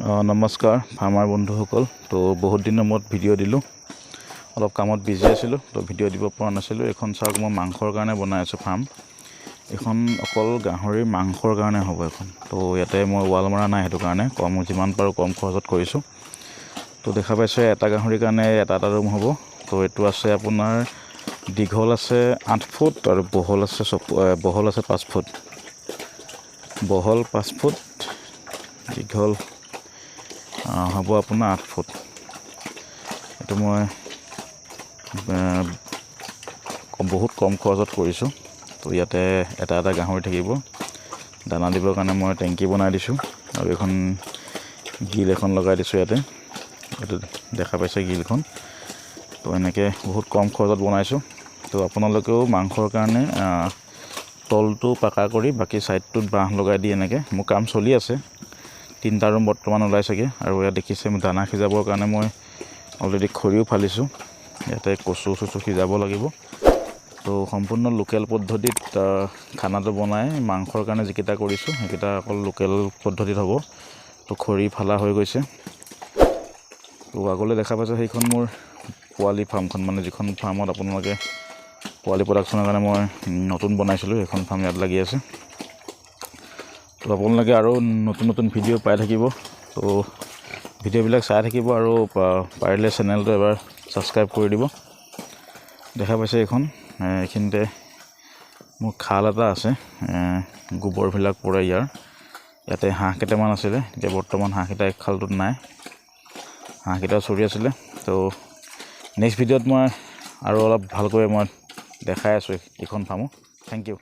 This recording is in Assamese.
নমস্কাৰ ফাৰ্মাৰ বন্ধুসকল। তো বহুত দিনৰ মূৰত ভিডিঅ' দিলোঁ, অলপ কামত বিজি আছিলোঁ, তো ভিডিঅ' দিব পৰা নাছিলোঁ। এখন চাওক, মই মাংসৰ কাৰণে বনাই আছোঁ ফাৰ্ম। এখন অকল গাহৰিৰ মাংসৰ কাৰণে হ'ব এখন। তো ইয়াতে মই ৱাল মৰা নাই, সেইটো কাৰণে যিমান পাৰোঁ কম খৰচত কৰিছোঁ। তো দেখা পাইছে এটা গাহৰিৰ কাৰণে এটা ৰুম হ'ব। তো এইটো আছে আপোনাৰ দীঘল আছে 8 ফুট আৰু বহল আছে 5 ফুট। বহল 5 ফুট, দীঘল হ'ব আপোনাৰ 8 ফুট। এইটো মই বহুত কম খৰচত কৰিছোঁ। তো ইয়াতে এটা গাহৰি থাকিব। দানা দিবৰ কাৰণে মই টেংকি বনাই দিছোঁ আৰু এখন গিল এখন লগাই দিছোঁ ইয়াতে। এইটো দেখা পাইছে গিলখন। তো এনেকৈ বহুত কম খৰচত বনাইছোঁ। তো আপোনালোকেও মাংসৰ কাৰণে তলটো পাকা কৰি বাকী ছাইডটোত বাঁহ লগাই দি এনেকৈ মোৰ কাম চলি আছে। 3টা ৰুম বৰ্তমান ওলাইছেগৈ। আৰু ইয়াত দেখিছে দানা সিজাবৰ কাৰণে মই অলৰেডি খৰিও ফালিছোঁ। ইয়াতে কচু সিজাব লাগিব। তো সম্পূৰ্ণ লোকেল পদ্ধতিত খানাটো বনাই মাংসৰ কাৰণে যিকেইটা কৰিছোঁ সেইকেইটা অকল লোকেল পদ্ধতিত হ'ব। তো খৰি ফালা হৈ গৈছে। তো আগলৈ দেখা পাইছে সেইখন মোৰ পোৱালি ফাৰ্মখন, মানে যিখন ফাৰ্মত আপোনালোকে পোৱালি প্ৰডাকশ্যনৰ কাৰণে মই নতুন বনাইছিলোঁ, সেইখন ফাৰ্ম ইয়াত লাগি আছে। তো আপোনালোকে আৰু নতুন ভিডিঅ' পাই থাকিব। তো ভিডিঅ'বিলাক চাই থাকিব আৰু পাৰিলে চেনেলটো এবাৰ ছাবস্ক্ৰাইব কৰি দিব। দেখা পাইছে এইখিনিতে মোৰ খাল এটা আছে, গোবৰবিলাক পৰে ইয়াৰ। ইয়াতে হাঁহ কেইটামান আছিলে, এতিয়া বৰ্তমান হাঁহকেইটা এক খালটোত নাই, হাঁহকেইটা চৰি আছিলে। তো নেক্সট ভিডিঅ'ত মই আৰু অলপ ভালকৈ মই দেখাই আছোঁ এইখন ফাৰ্মো। Thank U.